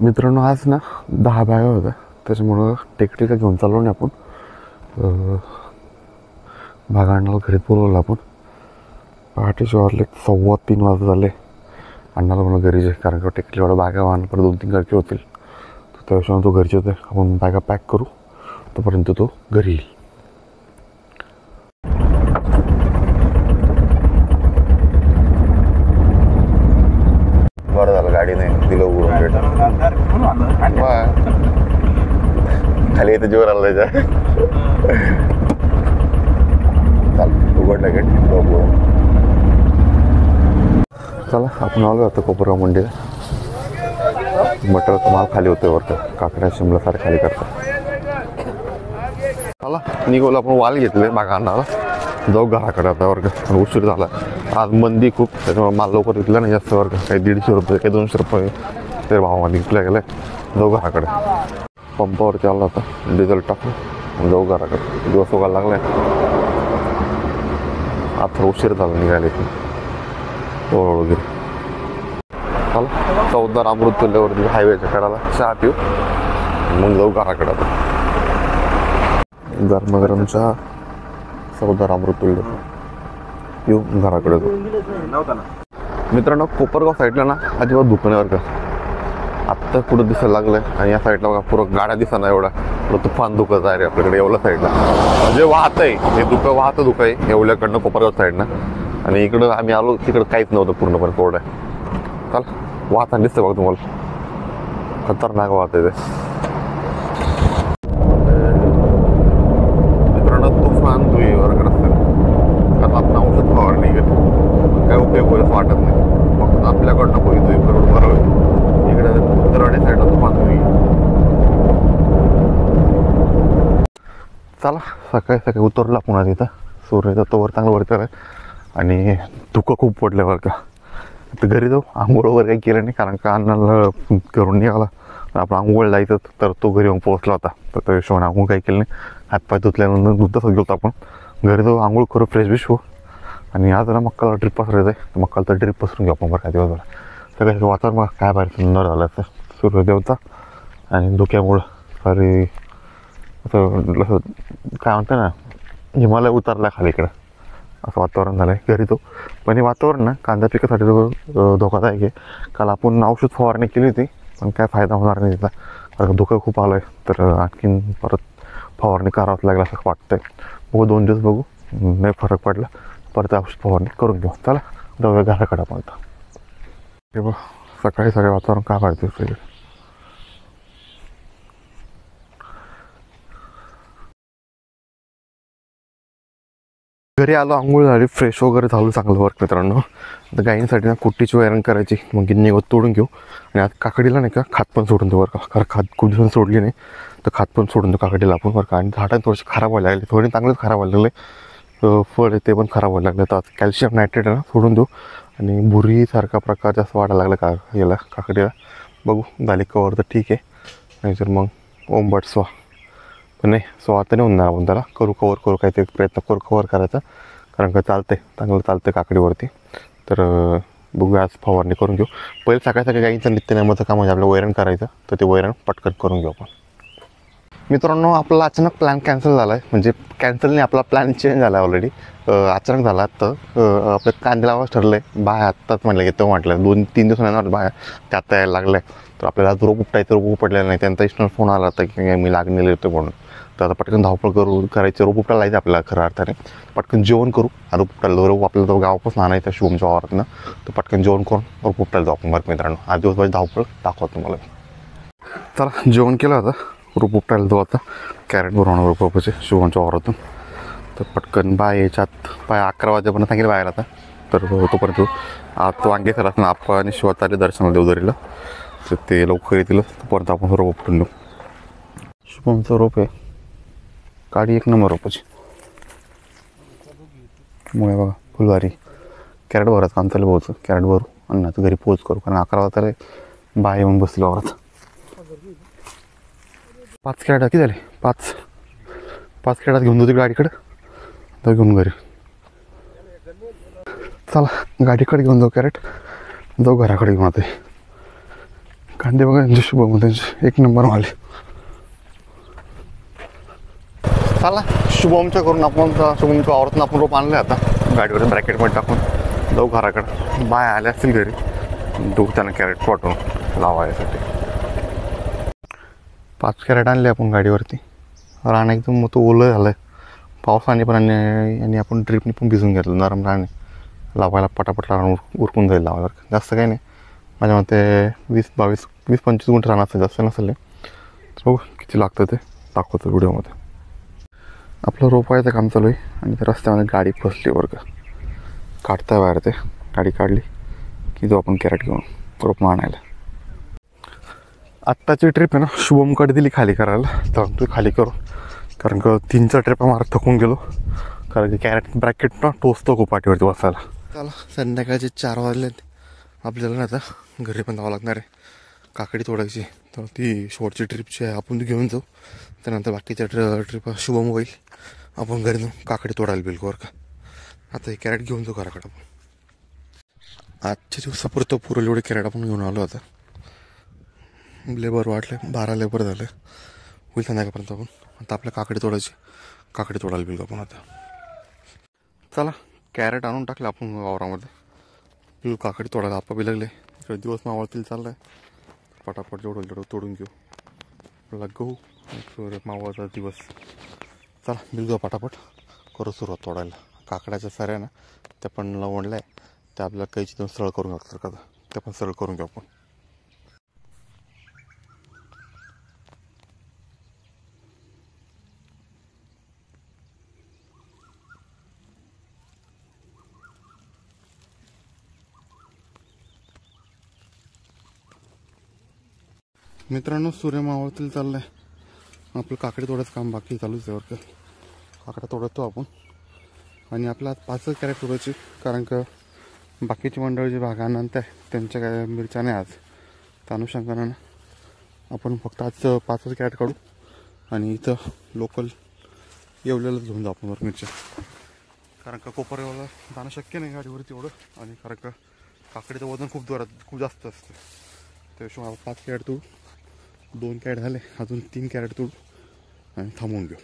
मित्रांनो आज ना 10 बॅगा होत्या, त्याच्यामुळं टेकडीला घेऊन चाललो नाही आपण. भागा अण्णाला घरीच बोलवलं आपण. पहाटेचे वाजले 2:15 वाजता झाले. अण्णाला म्हणून घरी जे, कारण का टेकडीवाडा बॅगा वाहन परत 2-3 गाडके होतील, तर त्या हिशोबाने तो घरचे होते. आपण बॅगा पॅक करू तोपर्यंत तो घरी येईल. बरं झालं गाडी नाही दिलं उघडून गेट. खाली इथं जोर आला त्याच्या. चाल उघडलं गेट. चला आपण आलो आता कोपरगाव मंडीला. मटरचा माल खाली होतोय वरतं, काकड्या शिमला सारे खाली करतात. चला निघोला आपण वाल घेतले मागा अन्नाला, जाऊ घराकडे आता वर्ग. उशीर झाला आज, मंदी खूप, त्याच्यामुळे माल लवकर विकला नाही जास्त वर्ग. काही 150 रुपये काही 200 रुपये ते भावामध्ये विकल्या गेलाय. जाऊ घराकडे. पंपावरती आला आता, डिझेल टाकून जाऊ घराकडे. दिवस उगायला लागलाय. आता उशीर झाला निघायला इथे वगैरे. चला 14 अमृत तुल्यावरती हायवेच्या कडाला चहा पिऊ, मग जाऊ घराकडे. आता गरम गरम चहा 14 अमृत तुल्य पिऊ, घराकडे जाऊ. मित्रांनो कोपरगाव साईडला ना अजिबात दुकानावर का आत्ता कुठं दिसायला लागलंय. आणि या साईडला बघा पुरं गाड्या दिसना एवढा, पुरं तुफान दुखत आहे रे आपल्याकडे एवढ्या साईडला. म्हणजे वाहत आहे हे दुःख, वाहतं दुःख आहे एवढ्याकडनं कोपरगाव साईडनं. आणि इकडं आम्ही आलो तिकडं काहीच नव्हतं पूर्णपणे कोरडं आहे. चाल वाहताना दिसतं बघा तुम्हाला, खतरनाक वाहत आहे ते. मित्रांनो तुफान धुई वरकडे असते, कारण आपण औषध फवारणी घेतो, काय उपयोग होईल वाटत नाही. फक्त आपल्याकडनं होई धुई करून बरं होईल. इकडे उत्तरवाडी साईडला तुफान धुई. चला सकाळी सकाळी उतरला पुन्हा तिथं. सूर्य तोवर चांगलं वरती आहे आणि धुकं खूप पडलं बरं का. तर घरी जाऊ. आंघोळ वगैरे काही केलं नाही, कारण का अन्नाला करून निघाला. आपण आंघोळ जायचं तर तो घरी येऊन पोहोचला होता, तर त्या हिशोबाने आंघोळ काही केलं नाही. हातपाय धुतल्यानंतर दूध तसंच गेलो आपण. घरी जाऊ, आंघोळ करू, फ्रेश बिश होऊ. आणि आज ना मक्काला ट्रिप पसरायचं आहे, तर मक्काला तर ट्रिप पसरून घेऊ आपण बरं काय दिवसभर. तर काही वातावरण मग काय बाहेर सुंदर झालं असं सूर्यदेवता आणि धुक्यामुळं सारी असं काय म्हणतं ना, हिमालय उतरला खाली इकडं असं वातावरण झालं आहे. घरी तो पण हे वातावरण ना कांदा पिकासाठी धोकादायक आहे. काल आपण औषध फवारणी केली होती, पण काय फायदा होणार नाही तिचा, कारण धुकं खूप आलं आहे. तर आणखीन परत फवारणी करावंच लागलं असं वाटतं आहे. बघू 2 दिवस बघू, नाही फरक पडला परत औषध फवारणी करून घेऊ. चला जाऊया घराकडे आपण आता. हे बघ सकाळी सकाळी वातावरण काय पाहिजे. घरी आलो, आंघोळ झाली, फ्रेश वगैरे झालं, चांगलं वर्क. मित्रांनो आता गायींसाठी ना कुट्टीची वैरण करायची, मग गिन्नी तोडून घेऊ. आणि आता काकडीला नाही का खात पण सोडून देऊ बरं का, कारण खात खूप दिवसांनी सोडली नाही, तर खात पण सोडून देऊ काकडीला आपण बरं का. आणि झाडं थोडेसे खराब व्हायला लागले, थोडे चांगलेच खराब व्हायला लागले. फळ आहे ते पण खराब व्हायला लागले. तर आता कॅल्शियम नायट्रेट आहे ना सोडून देऊ. आणि बुरीसारखा प्रकार जास्त वाढायला लागला का याला काकडीला. बघू झाली कवर तर ठीक आहे, नाहीतर मग ओंबट स्वा. पण नाही स्वात नाही होणार, आपण त्याला कवर करू काहीतरी प्रयत्न करू कवर करायचा, कारण का चालतं आहे चांगलं चालतं काकडीवरती. तर बघूया आज फवारणी करून घेऊ. पहिले सकाळी सकाळी गाईंचं नित्यनेमाचं काम म्हणजे आपलं वैरण करायचं, तर ते वैरण पटकन करून घेऊ आपण. मित्रांनो आपला अचानक प्लॅन कॅन्सल झाला आहे, म्हणजे कॅन्सल नाही, आपला प्लॅन चेंज झाला आहे ऑलरेडी. अचानक झाला. तर आपलं कांद्याला आवाज ठरलं आहे. बाय आत्ताच म्हटलं की तो म्हटलं 2-3 दिवसांना बाय ते आत्ता यायला लागलं आहे. तर आपल्याला आज रोप उपटायचं, रोप उपटलेलं नाही. त्यांचा इष्ट फोन आला होता की मी लागलेलं येतो म्हणून. तर आता पटकन धावपळ करायचं, रोप उपटायला जायचं आपल्याला खरं अर्थाने. पटकन जेवण करू, रोप उपटायला रोप आपल्याला तो गावापासून आणायचं शुभमच्या वावरातनं. तर पटकन जेवण करून रोप उपटायला जाऊ आपण बरं मित्रांनो. आज दिवसभर धावपळ दाखवतो तुम्हाला. चला जेवण केलं आता, रोप उपटायला जाऊ आता. कॅरेट भरवणार रोपाचे शुभमच्या वावरातून. तर पटकन बाय याच्यात 11 वाजेपर्यंत सांगितलं बाहेर आता. तर तोपर्यंत आज वांगे सर असणार आपण आणि शिवाचार्य दर्शनाला देवदरीला, तर ते लवकर येतील. तोपर्यंत आपण रोप उपटून देऊ. शुभमचं रोप आहे, काडी 1 नंबर रोपाची. मुळे बघा फुलवारी. कॅरेट भरायचं काम चालू भाऊचं, कॅरेट भरू आणि आता घरी पोच करू, कारण 11 वाजता बाय येऊन बसली वावरात. 5 कॅरेट किती झाले, 5 कॅरेटात घेऊन जाऊ तिकडे गाडीकडे, तर घेऊन घरी. चला गाडीकडे घेऊन जाऊ कॅरेट, जाऊ घराकडे घेऊन आता. कांदे बघा त्यांचे शुभम त्यांचे एक नंबर माले. चला शुभमच्या करून आपण शुभमच्या वावरातून आपण रोप आणले आता गाडीवर ब्रॅकेटमध्ये टाकून जाऊ घराकडं. बाय आले असतील घरी देऊ त्यांना कॅरेट पाठवून लावायसाठी. 5 कॅरेट आणले आपण गाडीवरती. रान एकदम मोठं ओलं झालं आहे पावसाने पण आणि आपण ड्रिपने पण भिजून घेतलं नरम राणे लावायला पटापट रान उरकून जाईल लावायला. जास्त काही नाही माझ्या मते 20-25 गुंठ रान असतं जास्त नसेल. तर किती लागतं ते दाखवतो व्हिडिओमध्ये. आपलं रोपायचं काम चालू आहे आणि त्या रस्त्यामध्ये गाडी फसली बरं का. काढताय बाहेर ते गाडी काढली की जो आपण कॅरेट घेऊन रोप आणायला. आत्ताची ट्रिप आहे ना शुभमकडे दिली खाली करायला. तर तू खाली करू कारण का 3-4 ट्रिपा मारत थकून गेलो कारण की कॅरेट ब्रॅकेट ना टोचतो खूप पाठीवरती बसायला. चला संध्याकाळचे 4 वाजलेत. आपल्याला ना आता घरी पण जावं लागणार आहे काकडी तोडायची. तर ती शेवटची ट्रिपची आहे आपण ती घेऊन जाऊ. त्यानंतर बाकीच्या ट्रिप शुभम होईल. आपण घरी जाऊन काकडी तोडायला बिलकुल का. आता हे कॅरेट घेऊन जाऊ घराकडे आपण. आजच्या दिवसापुरतं पुरेल एवढे कॅरेट आपण घेऊन आलो. आता लेबर वाटले 12 लेबर झाले होईल संध्याकाळपर्यंत. आपण आता आपल्या काकडी तोडायला बिलकुल आपण आता. चला कॅरेट आणून टाकले आपण वावरामध्ये. बिलकुल काकडी तोडायला आपा बी लागले. इकडे दिवस मावळतील चाललाय पटापट जेवढं तोडून घेऊ. आपल्याला गहू मावळचा दिवस. चला बिलकुल पटापट करू सुरुवात तोडायला. काकड्याच्या सऱ्या ना त्या पण लावणल्या आहे त्या आपल्याला कैची देऊन सरळ करून घालतात का त्या पण सरळ करून घेऊ आपण. मित्रांनो सूर्य मावळतील चाललाय. आपलं काकडी तोडायचं काम बाकी चालूच आहे बरं का. काकड्या तोडतो आपण आणि आपला 5 कॅरेट तोडायची कारण का बाकीची मंडळी जी भागानंतर त्यांच्या काय मिरच्या नाही आज. त्या अनुषंगानं आपण फक्त आज 5 कॅरेट काढू आणि इथं लोकल येवल्यालाच घेऊन जाऊ आपण मिरच्या. कारण का कोपऱ्याला जाणं शक्य नाही गाडीवरती एवढं. आणि कारण का काकडीचं वजन खूप जास्त असतं. त्याशिवाय 5 कॅरेट तोडू. 2 कॅरेट झाले अजून 3 कॅरेट तोडू आणि थांबवून घेऊ.